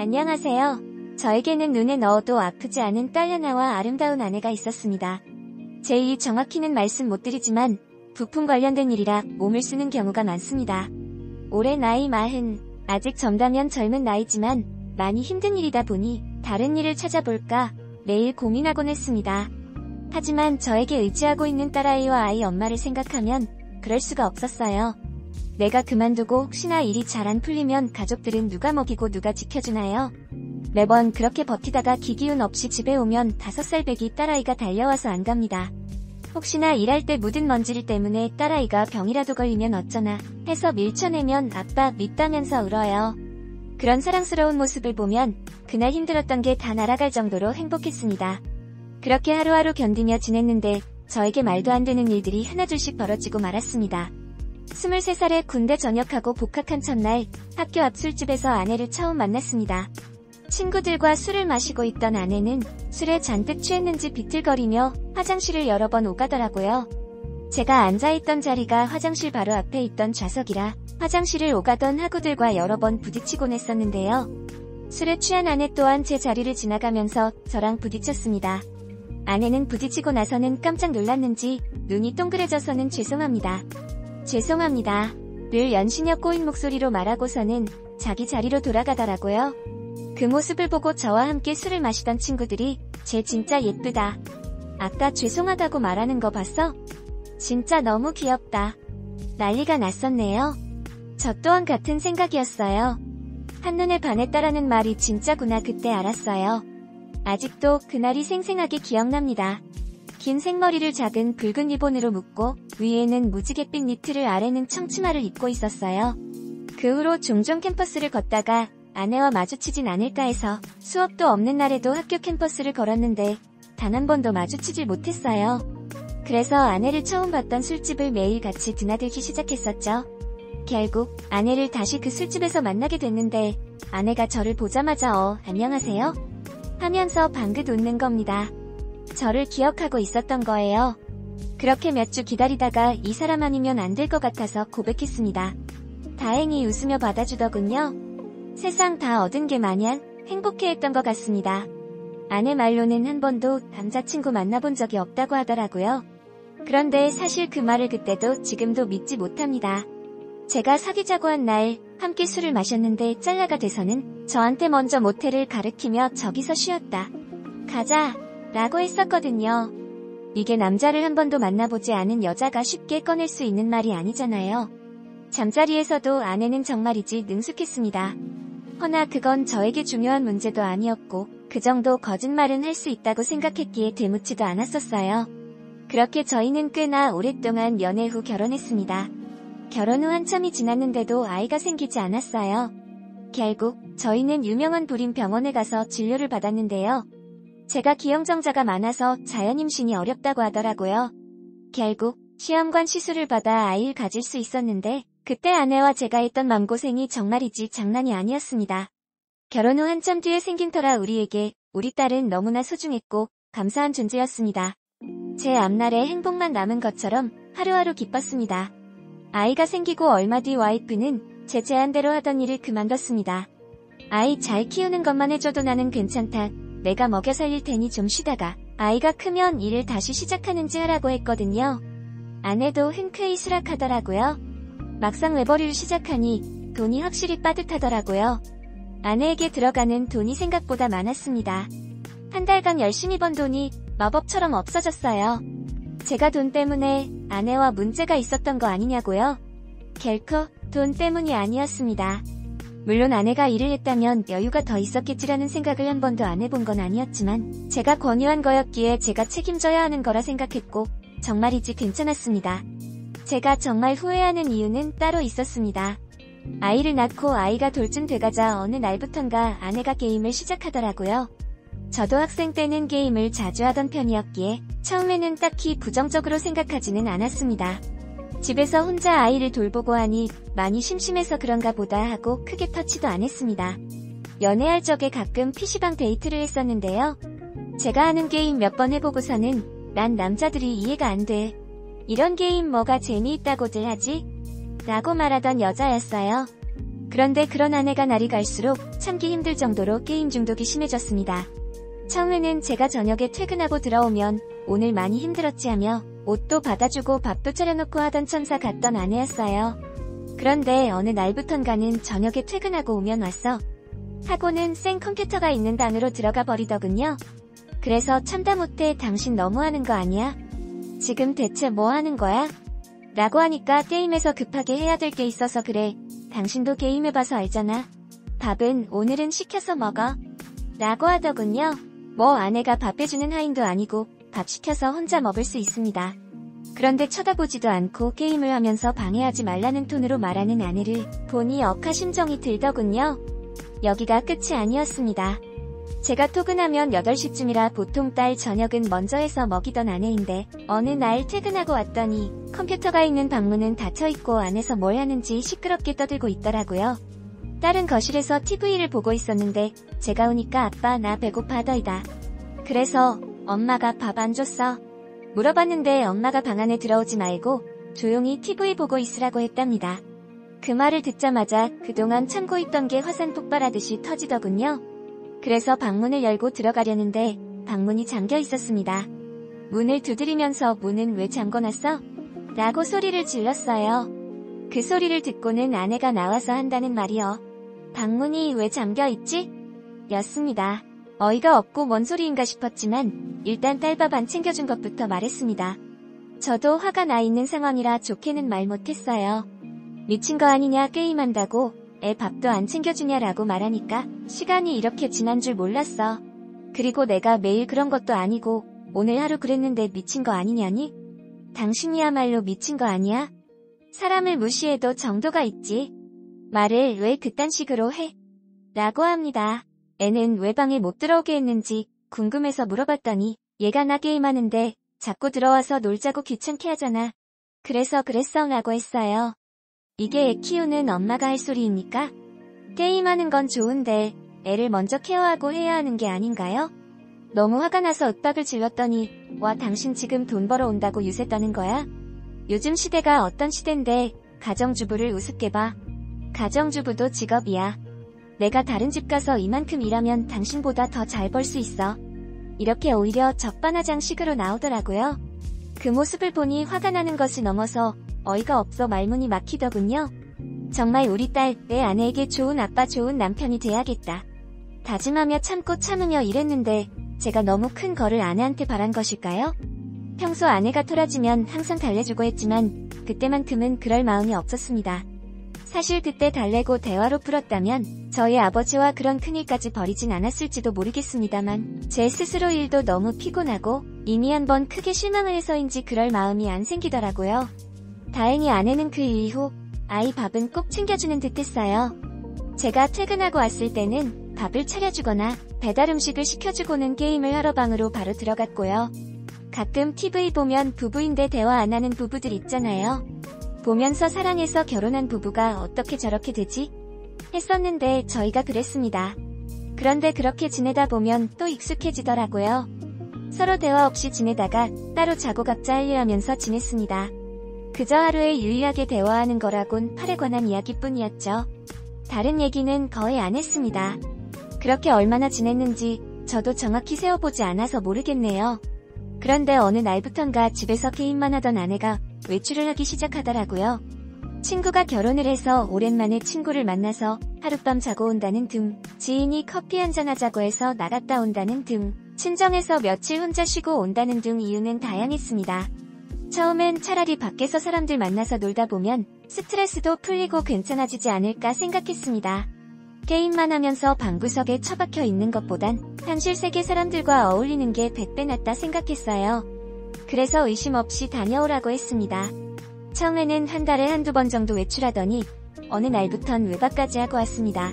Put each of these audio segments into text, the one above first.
안녕하세요. 저에게는 눈에 넣어도 아프지 않은 딸 하나와 아름다운 아내가 있었습니다. 제일 정확히는 말씀 못 드리지만 부품 관련된 일이라 몸을 쓰는 경우가 많습니다. 올해 나이 40, 아직 젊다면 젊은 나이지만 많이 힘든 일이다 보니 다른 일을 찾아볼까 매일 고민하곤 했습니다. 하지만 저에게 의지하고 있는 딸아이와 아이 엄마를 생각하면 그럴 수가 없었어요. 내가 그만두고 혹시나 일이 잘 안 풀리면 가족들은 누가 먹이고 누가 지켜주나요? 매번 그렇게 버티다가 기기운 없이 집에 오면 5살 배기 딸아이가 달려와서 안 갑니다. 혹시나 일할 때 묻은 먼지 때문에 딸아이가 병이라도 걸리면 어쩌나 해서 밀쳐내면 아빠 밉다면서 울어요. 그런 사랑스러운 모습을 보면 그날 힘들었던 게 다 날아갈 정도로 행복했습니다. 그렇게 하루하루 견디며 지냈는데 저에게 말도 안 되는 일들이 하나둘씩 벌어지고 말았습니다. 23살에 군대 전역하고 복학한 첫날 학교 앞 술집에서 아내를 처음 만났습니다. 친구들과 술을 마시고 있던 아내는 술에 잔뜩 취했는지 비틀거리며 화장실을 여러 번 오가더라고요. 제가 앉아있던 자리가 화장실 바로 앞에 있던 좌석이라 화장실을 오가던 학우들과 여러 번 부딪히곤 했었는데요. 술에 취한 아내 또한 제 자리를 지나가면서 저랑 부딪혔습니다. 아내는 부딪히고 나서는 깜짝 놀랐는지 눈이 동그래져서는 죄송합니다. 를 연신여 꼬인 목소리로 말하고서는 자기 자리로 돌아가더라고요. 그 모습을 보고 저와 함께 술을 마시던 친구들이 쟤 진짜 예쁘다. 아까 죄송하다고 말하는 거 봤어? 진짜 너무 귀엽다. 난리가 났었네요. 저 또한 같은 생각이었어요. 한눈에 반했다라는 말이 진짜구나 그때 알았어요. 아직도 그날이 생생하게 기억납니다. 긴 생머리를 작은 붉은 리본으로 묶고 위에는 무지갯빛 니트를 아래는 청치마를 입고 있었어요. 그 후로 종종 캠퍼스를 걷다가 아내와 마주치진 않을까 해서 수업도 없는 날에도 학교 캠퍼스를 걸었는데 단 한 번도 마주치질 못했어요. 그래서 아내를 처음 봤던 술집을 매일 같이 드나들기 시작했었죠. 결국 아내를 다시 그 술집에서 만나게 됐는데 아내가 저를 보자마자 안녕하세요? 하면서 방긋 웃는 겁니다. 저를 기억하고 있었던 거예요. 그렇게 몇 주 기다리다가 이 사람 아니면 안 될 것 같아서 고백했습니다. 다행히 웃으며 받아주더군요. 세상 다 얻은 게 마냥 행복해했던 것 같습니다. 아내 말로는 한 번도 남자친구 만나본 적이 없다고 하더라고요. 그런데 사실 그 말을 그때도 지금도 믿지 못합니다. 제가 사귀자고 한 날 함께 술을 마셨는데 짤라가 돼서는 저한테 먼저 모텔을 가리키며 저기서 쉬었다. 가자 라고 했었거든요. 이게 남자를 한 번도 만나보지 않은 여자가 쉽게 꺼낼 수 있는 말이 아니잖아요. 잠자리에서도 아내는 정말이지 능숙했습니다. 허나 그건 저에게 중요한 문제도 아니었고 그 정도 거짓말은 할 수 있다고 생각했기에 되묻지도 않았었어요. 그렇게 저희는 꽤나 오랫동안 연애 후 결혼했습니다. 결혼 후 한참이 지났는데도 아이가 생기지 않았어요. 결국 저희는 유명한 불임 병원에 가서 진료를 받았는데요. 제가 기형정자가 많아서 자연 임신이 어렵다고 하더라고요. 결국 시험관 시술을 받아 아이를 가질 수 있었는데 그때 아내와 제가 했던 맘고생이 정말이지 장난이 아니었습니다. 결혼 후 한참 뒤에 생긴 터라 우리에게 우리 딸은 너무나 소중했고 감사한 존재였습니다. 제 앞날에 행복만 남은 것처럼 하루하루 기뻤습니다. 아이가 생기고 얼마 뒤 와이프는 제 제안대로 하던 일을 그만뒀습니다. 아이 잘 키우는 것만 해줘도 나는 괜찮다. 내가 먹여 살릴 테니 좀 쉬다가 아이가 크면 일을 다시 시작하는지 하라고 했거든요. 아내도 흔쾌히 수락하더라고요. 막상 외벌이를 시작하니 돈이 확실히 빠듯하더라고요. 아내에게 들어가는 돈이 생각보다 많았습니다. 한 달간 열심히 번 돈이 마법처럼 없어졌어요. 제가 돈 때문에 아내와 문제가 있었던 거 아니냐고요? 결코 돈 때문이 아니었습니다. 물론 아내가 일을 했다면 여유가 더 있었겠지라는 생각을 한 번도 안 해본 건 아니었지만 제가 권유한 거였기에 제가 책임져야 하는 거라 생각했고 정말이지 괜찮았습니다. 제가 정말 후회하는 이유는 따로 있었습니다. 아이를 낳고 아이가 돌쯤 돼가자 어느 날부턴가 아내가 게임을 시작하더라고요. 저도 학생 때는 게임을 자주 하던 편이었기에 처음에는 딱히 부정적으로 생각하지는 않았습니다. 집에서 혼자 아이를 돌보고 하니 많이 심심해서 그런가 보다 하고 크게 터치도 안 했습니다. 연애할 적에 가끔 PC방 데이트를 했었는데요. 제가 하는 게임 몇 번 해보고서는 난 남자들이 이해가 안 돼. 이런 게임 뭐가 재미있다고들 하지? 라고 말하던 여자였어요. 그런데 그런 아내가 날이 갈수록 참기 힘들 정도로 게임 중독이 심해졌습니다. 처음에는 제가 저녁에 퇴근하고 들어오면 오늘 많이 힘들었지 하며 옷도 받아주고 밥도 차려놓고 하던 천사 같던 아내였어요. 그런데 어느 날부턴가는 저녁에 퇴근하고 오면 왔어 하고는 생 컴퓨터가 있는 방으로 들어가 버리더군요. 그래서 참다 못해 당신 너무하는 거 아니야? 지금 대체 뭐 하는 거야? 라고 하니까 게임에서 급하게 해야 될 게 있어서 그래. 당신도 게임해봐서 알잖아. 밥은 오늘은 시켜서 먹어. 라고 하더군요. 뭐 아내가 밥 해주는 하인도 아니고 밥 시켜서 혼자 먹을 수 있습니다. 그런데 쳐다보지도 않고 게임을 하면서 방해하지 말라는 톤으로 말하는 아내를 보니 억하심정이 들더군요. 여기가 끝이 아니었습니다. 제가 퇴근하면 8시쯤이라 보통 딸 저녁은 먼저 해서 먹이던 아내인데 어느 날 퇴근하고 왔더니 컴퓨터가 있는 방문은 닫혀있고 안에서 뭘 하는지 시끄럽게 떠들고 있더라고요. 딸은 거실에서 TV를 보고 있었는데 제가 오니까 아빠 나 배고파 하더이다. 그래서 엄마가 밥 안 줬어? 물어봤는데 엄마가 방 안에 들어오지 말고 조용히 TV 보고 있으라고 했답니다. 그 말을 듣자마자 그동안 참고 있던 게 화산 폭발하듯이 터지더군요. 그래서 방문을 열고 들어가려는데 방문이 잠겨 있었습니다. 문을 두드리면서 문은 왜 잠궈놨어? 라고 소리를 질렀어요. 그 소리를 듣고는 아내가 나와서 한다는 말이요. 방문이 왜 잠겨있지? 였습니다. 어이가 없고 뭔 소리인가 싶었지만 일단 딸밥 안 챙겨준 것부터 말했습니다. 저도 화가 나 있는 상황이라 좋게는 말 못했어요. 미친 거 아니냐 게임한다고 애 밥도 안 챙겨주냐라고 말하니까 시간이 이렇게 지난 줄 몰랐어. 그리고 내가 매일 그런 것도 아니고 오늘 하루 그랬는데 미친 거 아니냐니? 당신이야말로 미친 거 아니야? 사람을 무시해도 정도가 있지. 말을 왜 그딴 식으로 해? 라고 합니다. 애는 왜 방에 못 들어오게 했는지 궁금해서 물어봤더니 얘가 나 게임하는데 자꾸 들어와서 놀자고 귀찮게 하잖아. 그래서 그랬어 라고 했어요. 이게 애 키우는 엄마가 할 소리입니까? 게임하는 건 좋은데 애를 먼저 케어하고 해야 하는 게 아닌가요? 너무 화가 나서 윽박을 질렀더니 와 당신 지금 돈 벌어 온다고 유세 떠는 거야? 요즘 시대가 어떤 시대인데 가정주부를 우습게 봐. 가정주부도 직업이야. 내가 다른 집 가서 이만큼 일하면 당신보다 더 잘 벌 수 있어. 이렇게 오히려 적반하장식으로 나오더라고요. 그 모습을 보니 화가 나는 것을 넘어서 어이가 없어 말문이 막히더군요. 정말 우리 딸, 내 아내에게 좋은 아빠 좋은 남편이 돼야겠다. 다짐하며 참고 참으며 일했는데 제가 너무 큰 거를 아내한테 바란 것일까요? 평소 아내가 토라지면 항상 달래주고 했지만 그때만큼은 그럴 마음이 없었습니다. 사실 그때 달래고 대화로 풀었다면 저희 아버지와 그런 큰일까지 벌이진 않았을지도 모르겠습니다만 제 스스로 일도 너무 피곤하고 이미 한번 크게 실망을 해서인지 그럴 마음이 안 생기더라고요. 다행히 아내는 그 이후 아이 밥은 꼭 챙겨주는 듯 했어요. 제가 퇴근하고 왔을 때는 밥을 차려주거나 배달 음식을 시켜주고는 게임을 하러 방으로 바로 들어갔고요. 가끔 TV 보면 부부인데 대화 안 하는 부부들 있잖아요. 보면서 사랑해서 결혼한 부부가 어떻게 저렇게 되지? 했었는데 저희가 그랬습니다. 그런데 그렇게 지내다 보면 또 익숙해지더라고요. 서로 대화 없이 지내다가 따로 자고 각자 할 일 하면서 지냈습니다. 그저 하루에 유일하게 대화하는 거라곤 팔에 관한 이야기뿐이었죠. 다른 얘기는 거의 안 했습니다. 그렇게 얼마나 지냈는지 저도 정확히 세어보지 않아서 모르겠네요. 그런데 어느 날부턴가 집에서 게임만 하던 아내가 외출을 하기 시작하더라고요. 친구가 결혼을 해서 오랜만에 친구를 만나서 하룻밤 자고 온다는 등, 지인이 커피 한잔 하자고 해서 나갔다 온다는 등, 친정에서 며칠 혼자 쉬고 온다는 등 이유는 다양했습니다. 처음엔 차라리 밖에서 사람들 만나서 놀다 보면 스트레스도 풀리고 괜찮아지지 않을까 생각했습니다. 게임만 하면서 방구석에 처박혀 있는 것보단 현실 세계 사람들과 어울리는 게 100배 낫다 생각했어요. 그래서 의심 없이 다녀오라고 했습니다. 처음에는 한 달에 한두 번 정도 외출하더니 어느 날부턴 외박까지 하고 왔습니다.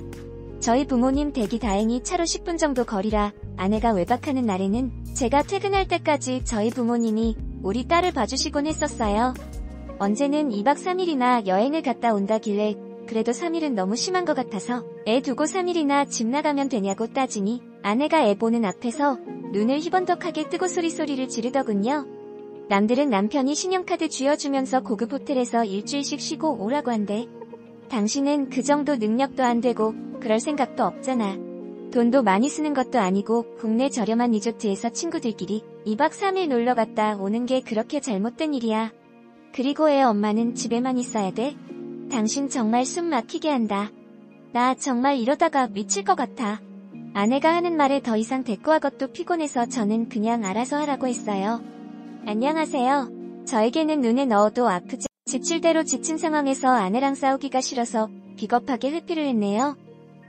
저희 부모님 댁이 다행히 차로 10분 정도 거리라 아내가 외박하는 날에는 제가 퇴근할 때까지 저희 부모님이 우리 딸을 봐주시곤 했었어요. 언제는 2박 3일이나 여행을 갔다 온다길래 그래도 3일은 너무 심한 것 같아서 애 두고 3일이나 집 나가면 되냐고 따지니 아내가 애 보는 앞에서 눈을 희번덕하게 뜨고 소리를 지르더군요. 남들은 남편이 신용카드 쥐어주면서 고급 호텔에서 일주일씩 쉬고 오라고 한대. 당신은 그 정도 능력도 안 되고 그럴 생각도 없잖아. 돈도 많이 쓰는 것도 아니고 국내 저렴한 리조트에서 친구들끼리 2박 3일 놀러 갔다 오는 게 그렇게 잘못된 일이야. 그리고 애 엄마는 집에만 있어야 돼? 당신 정말 숨 막히게 한다. 나 정말 이러다가 미칠 것 같아. 아내가 하는 말에 더 이상 대꾸할 것도 피곤해서 저는 그냥 알아서 하라고 했어요. 안녕하세요. 저에게는 눈에 넣어도 아프지. 지칠 대로 지친 상황에서 아내랑 싸우기가 싫어서 비겁하게 회피를 했네요.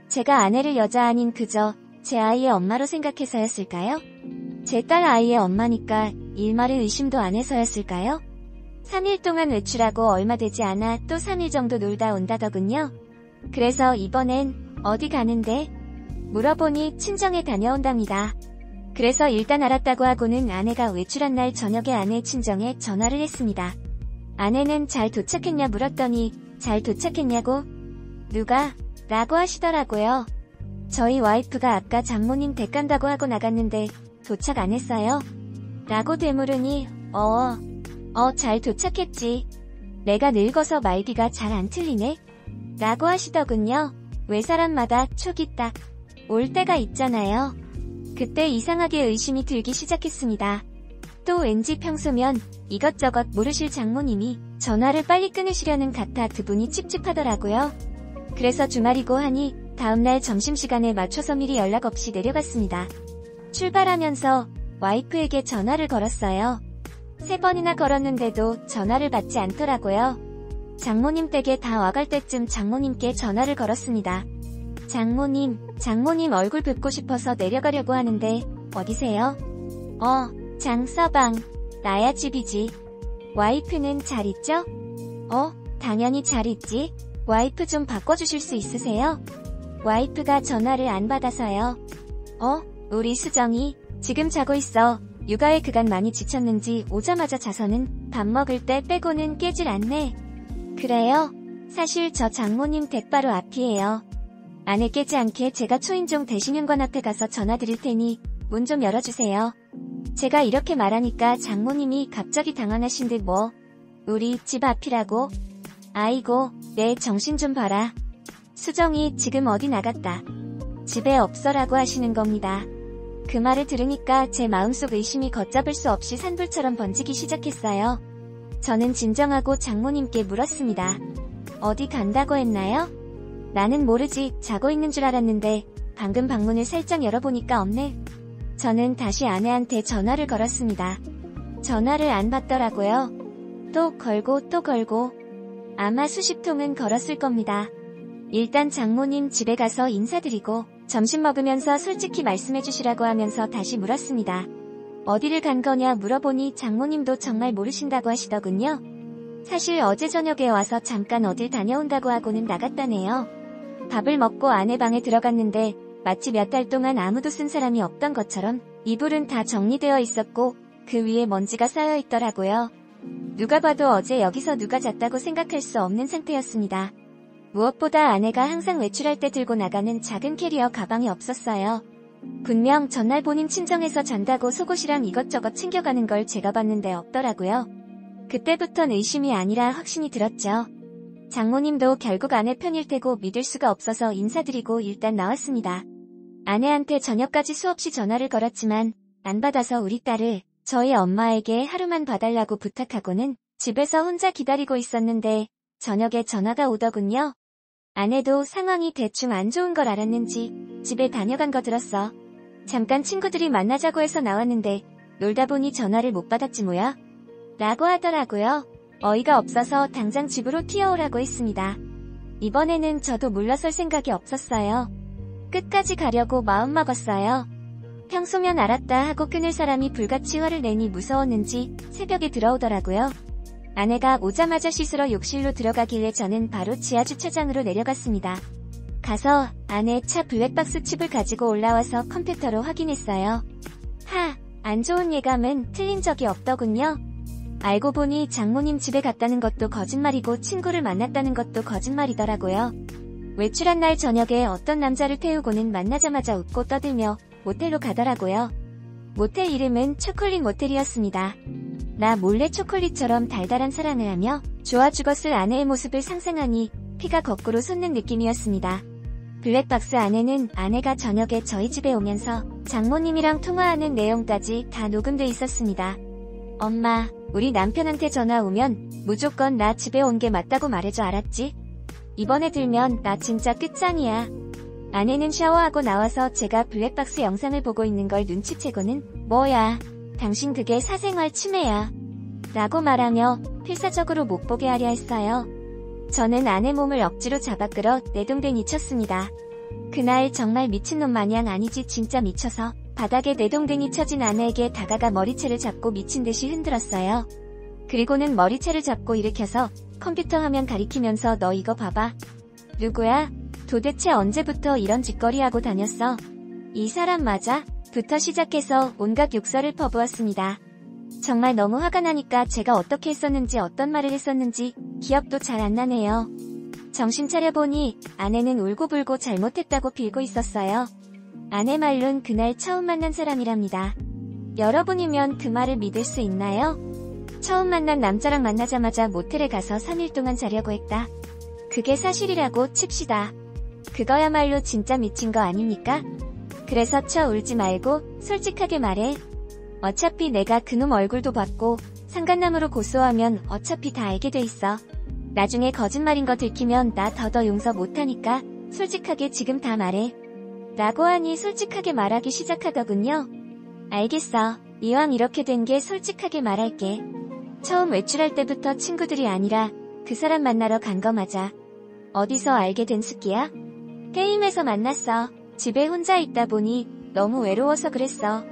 제가 아내를 여자 아닌 그저 제 아이의 엄마로 생각해서였을까요? 제 딸 아이의 엄마니까 일말의 의심도 안 해서였을까요? 3일 동안 외출하고 얼마 되지 않아 또 3일 정도 놀다 온다더군요. 그래서 이번엔 어디 가는데? 물어보니 친정에 다녀온답니다. 그래서 일단 알았다고 하고는 아내가 외출한 날 저녁에 아내 친정에 전화를 했습니다. 아내는 잘 도착했냐 물었더니 잘 도착했냐고? 누가? 라고 하시더라고요. 저희 와이프가 아까 장모님 댁 간다고 하고 나갔는데 도착 안 했어요? 라고 되물으니 잘 도착했지. 내가 늙어서 말귀가 잘 안 틀리네? 라고 하시더군요. 왜 사람마다 촉이 딱 올 때가 있잖아요. 그때 이상하게 의심이 들기 시작했습니다. 또 왠지 평소면 이것저것 모르실 장모님이 전화를 빨리 끊으시려는 같아 그분이 찝찝하더라고요. 그래서 주말이고 하니 다음날 점심시간에 맞춰서 미리 연락 없이 내려갔습니다. 출발하면서 와이프에게 전화를 걸었어요. 3번이나 걸었는데도 전화를 받지 않더라고요. 장모님 댁에 다 와갈 때쯤 장모님께 전화를 걸었습니다. 장모님 얼굴 뵙고 싶어서 내려가려고 하는데 어디세요? 장서방. 나야 집이지. 와이프는 잘 있죠? 당연히 잘 있지. 와이프 좀 바꿔주실 수 있으세요? 와이프가 전화를 안 받아서요. 우리 수정이 지금 자고 있어. 육아에 그간 많이 지쳤는지 오자마자 자서는 밥 먹을 때 빼고는 깨질 않네. 그래요? 사실 저 장모님 댁 바로 앞이에요. 아내 깨지 않게 제가 초인종 대신현관 앞에 가서 전화 드릴 테니 문 좀 열어주세요. 제가 이렇게 말하니까 장모님이 갑자기 당황하신 듯 우리 집 앞이라고? 아이고, 내 정신 좀 봐라. 수정이 지금 어디 나갔다. 집에 없어라고 하시는 겁니다. 그 말을 들으니까 제 마음속 의심이 걷잡을 수 없이 산불처럼 번지기 시작했어요. 저는 진정하고 장모님께 물었습니다. 어디 간다고 했나요? 나는 모르지. 자고 있는 줄 알았는데 방금 방문을 살짝 열어보니까 없네. 저는 다시 아내한테 전화를 걸었습니다. 전화를 안 받더라고요. 또 걸고 아마 수십 통은 걸었을 겁니다. 일단 장모님 집에 가서 인사드리고 점심 먹으면서 솔직히 말씀해주시라고 하면서 다시 물었습니다. 어디를 간 거냐 물어보니 장모님도 정말 모르신다고 하시더군요. 사실 어제 저녁에 와서 잠깐 어딜 다녀온다고 하고는 나갔다네요. 밥을 먹고 아내 방에 들어갔는데 마치 몇 달 동안 아무도 쓴 사람이 없던 것처럼 이불은 다 정리되어 있었고 그 위에 먼지가 쌓여 있더라고요. 누가 봐도 어제 여기서 누가 잤다고 생각할 수 없는 상태였습니다. 무엇보다 아내가 항상 외출할 때 들고 나가는 작은 캐리어 가방이 없었어요. 분명 전날 본인 친정에서 잔다고 속옷이랑 이것저것 챙겨가는 걸 제가 봤는데 없더라고요. 그때부턴 의심이 아니라 확신이 들었죠. 장모님도 결국 아내 편일 테고 믿을 수가 없어서 인사드리고 일단 나왔습니다. 아내한테 저녁까지 수없이 전화를 걸었지만 안 받아서 우리 딸을 저희 엄마에게 하루만 봐달라고 부탁하고는 집에서 혼자 기다리고 있었는데 저녁에 전화가 오더군요. 아내도 상황이 대충 안 좋은 걸 알았는지 집에 다녀간 거 들었어. 잠깐 친구들이 만나자고 해서 나왔는데 놀다 보니 전화를 못 받았지 뭐야? 라고 하더라고요. 어이가 없어서 당장 집으로 튀어오라고 했습니다. 이번에는 저도 물러설 생각이 없었어요. 끝까지 가려고 마음먹었어요. 평소면 알았다 하고 끊을 사람이 불같이 화를 내니 무서웠는지 새벽에 들어오더라고요. 아내가 오자마자 씻으러 욕실로 들어가길래 저는 바로 지하주차장으로 내려갔습니다. 가서 아내 차 블랙박스 칩을 가지고 올라와서 컴퓨터로 확인했어요. 안 좋은 예감은 틀린 적이 없더군요. 알고 보니 장모님 집에 갔다는 것도 거짓말이고 친구를 만났다는 것도 거짓말이더라고요. 외출한 날 저녁에 어떤 남자를 태우고는 만나자마자 웃고 떠들며 모텔로 가더라고요. 모텔 이름은 초콜릿 모텔이었습니다. 나 몰래 초콜릿처럼 달달한 사랑을 하며 좋아 죽었을 아내의 모습을 상상하니 피가 거꾸로 솟는 느낌이었습니다. 블랙박스 안에는 아내가 저녁에 저희 집에 오면서 장모님이랑 통화하는 내용까지 다 녹음돼 있었습니다. 엄마, 우리 남편한테 전화 오면 무조건 나 집에 온 게 맞다고 말해줘, 알았지? 이번에 들면 나 진짜 끝장이야. 아내는 샤워하고 나와서 제가 블랙박스 영상을 보고 있는 걸 눈치채고는 뭐야, 당신 그게 사생활 침해야 라고 말하며 필사적으로 못 보게 하려 했어요. 저는 아내 몸을 억지로 잡아 끌어 내동댕이 쳤습니다. 그날 정말 미친놈 마냥 아니지 진짜 미쳐서 바닥에 내동댕이 쳐진 아내에게 다가가 머리채를 잡고 미친듯이 흔들었어요. 그리고는 머리채를 잡고 일으켜서 컴퓨터 화면 가리키면서 너 이거 봐봐. 누구야? 도대체 언제부터 이런 짓거리 하고 다녔어? 이 사람 맞아? 부터 시작해서 온갖 욕설을 퍼부었습니다. 정말 너무 화가 나니까 제가 어떻게 했었는지 어떤 말을 했었는지 기억도 잘 안 나네요. 정신 차려보니 아내는 울고불고 잘못했다고 빌고 있었어요. 아내 말론 그날 처음 만난 사람이랍니다. 여러분이면 그 말을 믿을 수 있나요? 처음 만난 남자랑 만나자마자 모텔에 가서 3일 동안 자려고 했다. 그게 사실이라고 칩시다. 그거야말로 진짜 미친 거 아닙니까? 그래서 울지 말고 솔직하게 말해. 어차피 내가 그놈 얼굴도 봤고 상간남으로 고소하면 어차피 다 알게 돼 있어. 나중에 거짓말인 거 들키면 나 더더 용서 못하니까 솔직하게 지금 다 말해. 라고 하니 솔직하게 말하기 시작하더군요. 알겠어. 이왕 이렇게 된 게 솔직하게 말할게. 처음 외출할 때부터 친구들이 아니라 그 사람 만나러 간 거 맞아. 어디서 알게 된 스키야? 게임에서 만났어. 집에 혼자 있다 보니 너무 외로워서 그랬어.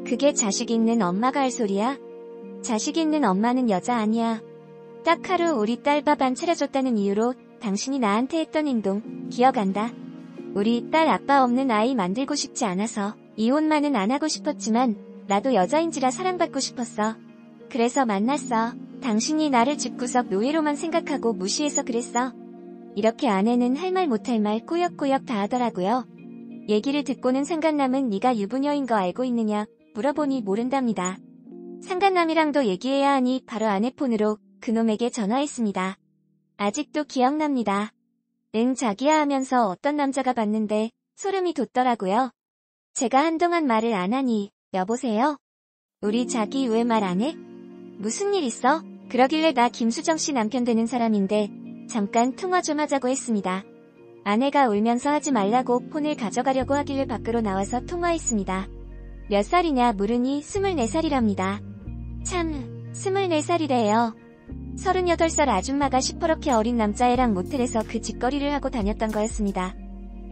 그게 자식 있는 엄마가 할 소리야? 자식 있는 엄마는 여자 아니야. 딱 하루 우리 딸 밥 안 차려줬다는 이유로 당신이 나한테 했던 행동 기억한다. 우리 딸 아빠 없는 아이 만들고 싶지 않아서 이혼만은 안 하고 싶었지만 나도 여자인지라 사랑받고 싶었어. 그래서 만났어. 당신이 나를 집구석 노예로만 생각하고 무시해서 그랬어. 이렇게 아내는 할 말 못할 말 꾸역꾸역 다 하더라고요. 얘기를 듣고는 상간남은 네가 유부녀인 거 알고 있느냐 물어보니 모른답니다. 상간남이랑도 얘기해야 하니 바로 아내 폰으로 그놈에게 전화했습니다. 아직도 기억납니다. 응 자기야 하면서 어떤 남자가 봤는데 소름이 돋더라고요. 제가 한동안 말을 안 하니 여보세요? 우리 자기 왜 말 안 해? 무슨 일 있어? 그러길래 나 김수정 씨 남편 되는 사람인데 잠깐 통화 좀 하자고 했습니다. 아내가 울면서 하지 말라고 폰을 가져가려고 하길래 밖으로 나와서 통화했습니다. 몇 살이냐 물으니 24살이랍니다. 참, 24살이래요. 38살 아줌마가 시퍼렇게 어린 남자애랑 모텔에서 그 짓거리를 하고 다녔던 거였습니다.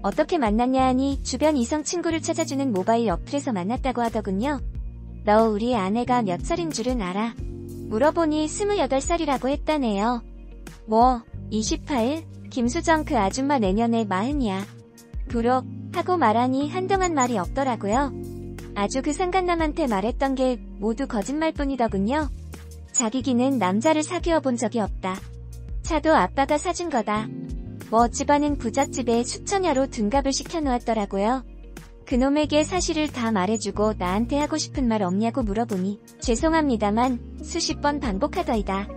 어떻게 만났냐 하니 주변 이성 친구를 찾아주는 모바일 어플에서 만났다고 하더군요. 너 우리 아내가 몇 살인 줄은 알아? 물어보니 28살이라고 했다네요. 뭐, 28? 김수정 그 아줌마 내년에 40이야. 부록 하고 말하니 한동안 말이 없더라고요. 아주 그 상간남한테 말했던 게 모두 거짓말뿐이더군요. 자기기는 남자를 사귀어 본 적이 없다. 차도 아빠가 사준 거다. 뭐 집안은 부잣집에 수천여로 둔갑을 시켜놓았더라고요. 그놈에게 사실을 다 말해주고 나한테 하고 싶은 말 없냐고 물어보니 죄송합니다만 수십 번 반복하더이다.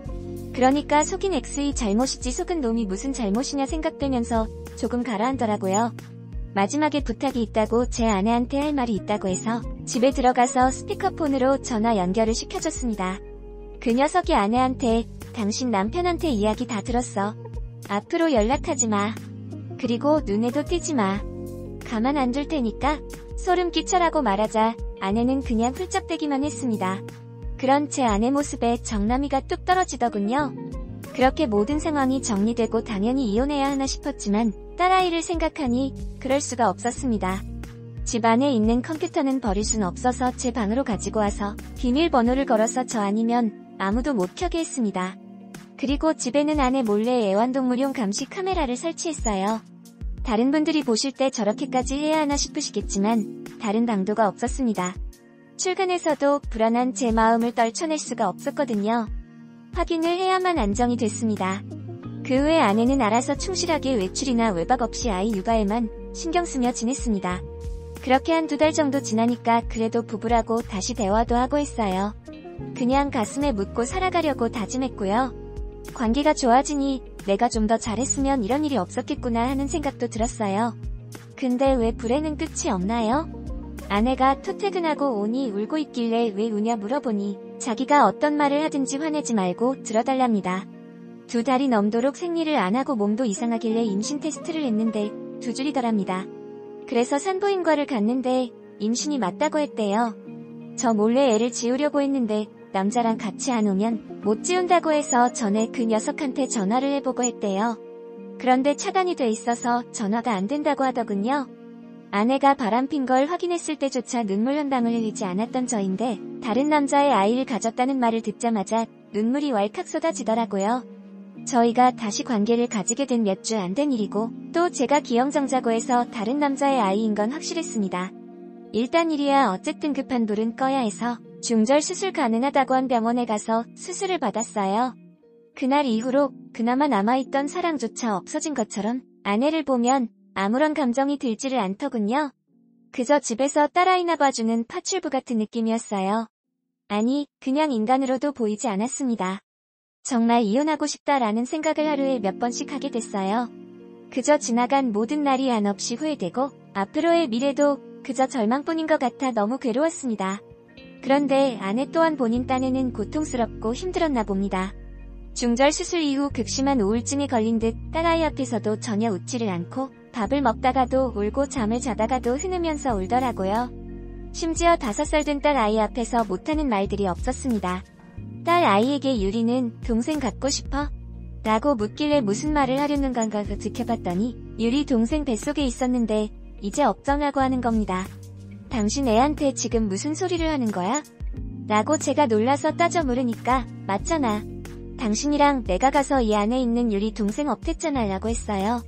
그러니까 속인 X의 잘못이지 속은 놈이 무슨 잘못이냐 생각되면서 조금 가라앉더라고요. 마지막에 부탁이 있다고 제 아내한테 할 말이 있다고 해서 집에 들어가서 스피커폰으로 전화 연결을 시켜줬습니다. 그 녀석이 아내한테 당신 남편한테 이야기 다 들었어. 앞으로 연락하지 마. 그리고 눈에도 띄지 마. 가만 안 둘 테니까 소름 끼쳐라고 말하자 아내는 그냥 훌쩍대기만 했습니다. 그런 제 아내 모습에 정남이가 뚝 떨어지더군요. 그렇게 모든 상황이 정리되고 당연히 이혼해야 하나 싶었지만 딸아이를 생각하니 그럴 수가 없었습니다. 집 안에 있는 컴퓨터는 버릴 순 없어서 제 방으로 가지고 와서 비밀번호를 걸어서 저 아니면 아무도 못 켜게 했습니다. 그리고 집에는 아내 몰래 애완동물용 감시 카메라를 설치했어요. 다른 분들이 보실 때 저렇게까지 해야 하나 싶으시겠지만 다른 방도가 없었습니다. 출근해서도 불안한 제 마음을 떨쳐낼 수가 없었거든요. 확인을 해야만 안정이 됐습니다. 그 후에 아내는 알아서 충실하게 외출이나 외박 없이 아이 육아에만 신경 쓰며 지냈습니다. 그렇게 한 2달 정도 지나니까 그래도 부부라고 다시 대화도 하고 했어요. 그냥 가슴에 묻고 살아가려고 다짐했고요. 관계가 좋아지니 내가 좀 더 잘했으면 이런 일이 없었겠구나 하는 생각도 들었어요. 근데 왜 불행은 끝이 없나요? 아내가 퇴근하고 오니 울고 있길래 왜 우냐 물어보니 자기가 어떤 말을 하든지 화내지 말고 들어달랍니다. 2달이 넘도록 생리를 안 하고 몸도 이상하길래 임신 테스트를 했는데 2줄이더랍니다. 그래서 산부인과를 갔는데 임신이 맞다고 했대요. 저 몰래 애를 지우려고 했는데 남자랑 같이 안 오면 못 지운다고 해서 전에 그 녀석한테 전화를 해보고 했대요. 그런데 차단이 돼 있어서 전화가 안 된다고 하더군요. 아내가 바람핀 걸 확인했을 때조차 눈물 한 방울 흘리지 않았던 저인데 다른 남자의 아이를 가졌다는 말을 듣자마자 눈물이 왈칵 쏟아지더라고요. 저희가 다시 관계를 가지게 된 몇 주 안 된 일이고 또 제가 기형정자고 해서 다른 남자의 아이인 건 확실했습니다. 일단 일이야 어쨌든 급한 불은 꺼야 해서 중절 수술 가능하다고 한 병원에 가서 수술을 받았어요. 그날 이후로 그나마 남아있던 사랑조차 없어진 것처럼 아내를 보면 아무런 감정이 들지를 않더군요. 그저 집에서 딸아이나 봐주는 파출부 같은 느낌이었어요. 아니, 그냥 인간으로도 보이지 않았습니다. 정말 이혼하고 싶다라는 생각을 하루에 몇 번씩 하게 됐어요. 그저 지나간 모든 날이 한없이 후회되고 앞으로의 미래도 그저 절망뿐인 것 같아 너무 괴로웠습니다. 그런데 아내 또한 본인 딴에는 고통스럽고 힘들었나 봅니다. 중절 수술 이후 극심한 우울증에 걸린 듯 딸아이 앞에서도 전혀 웃지를 않고 밥을 먹다가도 울고 잠을 자다가도 흐느면서 울더라고요. 심지어 5살 된 딸 아이 앞에서 못하는 말들이 없었습니다. 딸 아이에게 유리는 동생 갖고 싶어? 라고 묻길래 무슨 말을 하려는 건가 지켜봤더니 유리 동생 뱃속에 있었는데 이제 없정하고 하는 겁니다. 당신 애한테 지금 무슨 소리를 하는 거야? 라고 제가 놀라서 따져 물으니까 맞잖아. 당신이랑 내가 가서 이 안에 있는 유리 동생 없앴잖아 라고 했어요.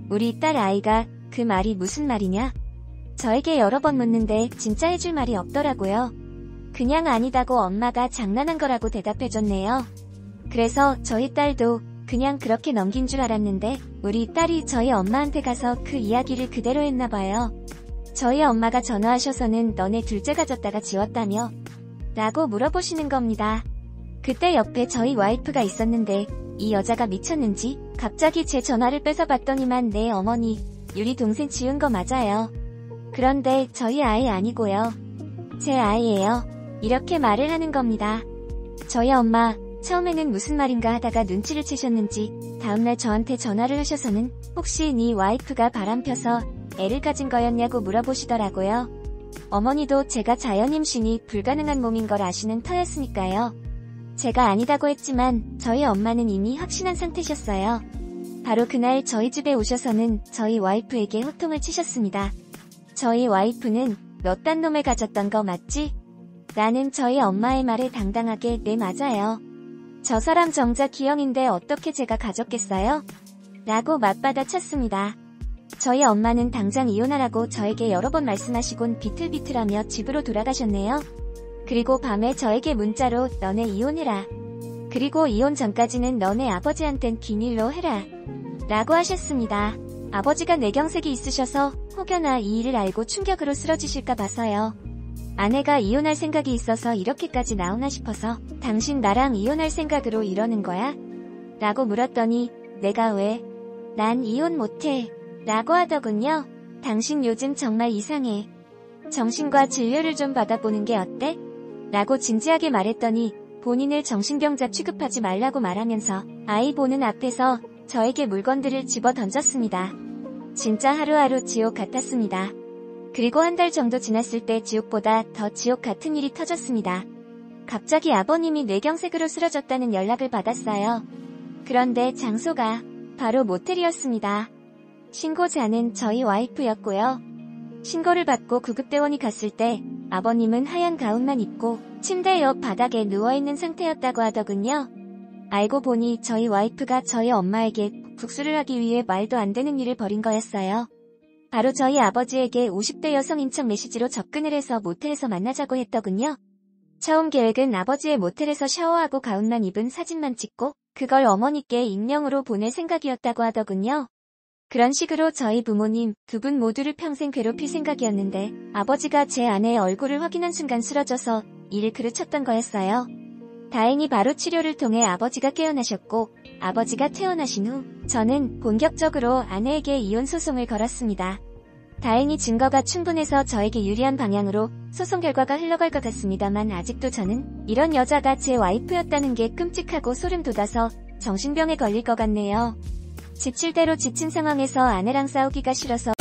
우리 딸 아이가 그 말이 무슨 말이냐? 저에게 여러 번 묻는데 진짜 해줄 말이 없더라고요. 그냥 아니다고 엄마가 장난한 거라고 대답해줬네요. 그래서 저희 딸도 그냥 그렇게 넘긴 줄 알았는데 우리 딸이 저희 엄마한테 가서 그 이야기를 그대로 했나봐요. 저희 엄마가 전화하셔서는 너네 둘째 가졌다가 지웠다며? 라고 물어보시는 겁니다. 그때 옆에 저희 와이프가 있었는데 이 여자가 미쳤는지 갑자기 제 전화를 뺏어봤더니만 네 어머니 유리 동생 지운 거 맞아요. 그런데 저희 아이 아니고요. 제 아이예요. 이렇게 말을 하는 겁니다. 저희 엄마 처음에는 무슨 말인가 하다가 눈치를 채셨는지 다음날 저한테 전화를 하셔서는 혹시 네 와이프가 바람펴서 애를 가진 거였냐고 물어보시더라고요. 어머니도 제가 자연임신이 불가능한 몸인 걸 아시는 터였으니까요. 제가 아니다고 했지만 저희 엄마는 이미 확신한 상태셨어요. 바로 그날 저희 집에 오셔서는 저희 와이프에게 호통을 치셨습니다. 저희 와이프는 너 딴 놈에 가졌던 거 맞지? 라는 저희 엄마의 말에 당당하게 네 맞아요. 저 사람 정작 기형인데 어떻게 제가 가졌겠어요? 라고 맞받아 쳤습니다. 저희 엄마는 당장 이혼하라고 저에게 여러 번 말씀하시곤 비틀비틀하며 집으로 돌아가셨네요. 그리고 밤에 저에게 문자로 너네 이혼해라. 그리고 이혼 전까지는 너네 아버지한텐 비밀로 해라. 라고 하셨습니다. 아버지가 뇌경색이 있으셔서 혹여나 이 일을 알고 충격으로 쓰러지실까 봐서요. 아내가 이혼할 생각이 있어서 이렇게까지 나오나 싶어서 당신 나랑 이혼할 생각으로 이러는 거야? 라고 물었더니 내가 왜? 난 이혼 못해. 라고 하더군요. 당신 요즘 정말 이상해. 정신과 진료를 좀 받아보는 게 어때? 라고 진지하게 말했더니 본인을 정신병자 취급하지 말라고 말하면서 아이 보는 앞에서 저에게 물건들을 집어 던졌습니다. 진짜 하루하루 지옥 같았습니다. 그리고 한 달 정도 지났을 때 지옥보다 더 지옥 같은 일이 터졌습니다. 갑자기 아버님이 뇌경색으로 쓰러졌다는 연락을 받았어요. 그런데 장소가 바로 모텔이었습니다. 신고자는 저희 와이프였고요. 신고를 받고 구급대원이 갔을 때 아버님은 하얀 가운만 입고 침대 옆 바닥에 누워있는 상태였다고 하더군요. 알고 보니 저희 와이프가 저희 엄마에게 복수를 하기 위해 말도 안 되는 일을 벌인 거였어요. 바로 저희 아버지에게 50대 여성인 척 메시지로 접근을 해서 모텔에서 만나자고 했더군요. 처음 계획은 아버지의 모텔에서 샤워하고 가운만 입은 사진만 찍고 그걸 어머니께 익명으로 보낼 생각이었다고 하더군요. 그런 식으로 저희 부모님 두 분 모두를 평생 괴롭힐 생각이었는데 아버지가 제 아내의 얼굴을 확인한 순간 쓰러져서 이를 그르쳤던 거였어요. 다행히 바로 치료를 통해 아버지가 깨어나셨고 아버지가 퇴원하신 후 저는 본격적으로 아내에게 이혼 소송을 걸었습니다. 다행히 증거가 충분해서 저에게 유리한 방향으로 소송 결과가 흘러갈 것 같습니다만 아직도 저는 이런 여자가 제 와이프였다는 게 끔찍하고 소름 돋아서 정신병에 걸릴 것 같네요. 지칠 대로 지친 상황에서 아내랑 싸우기가 싫어서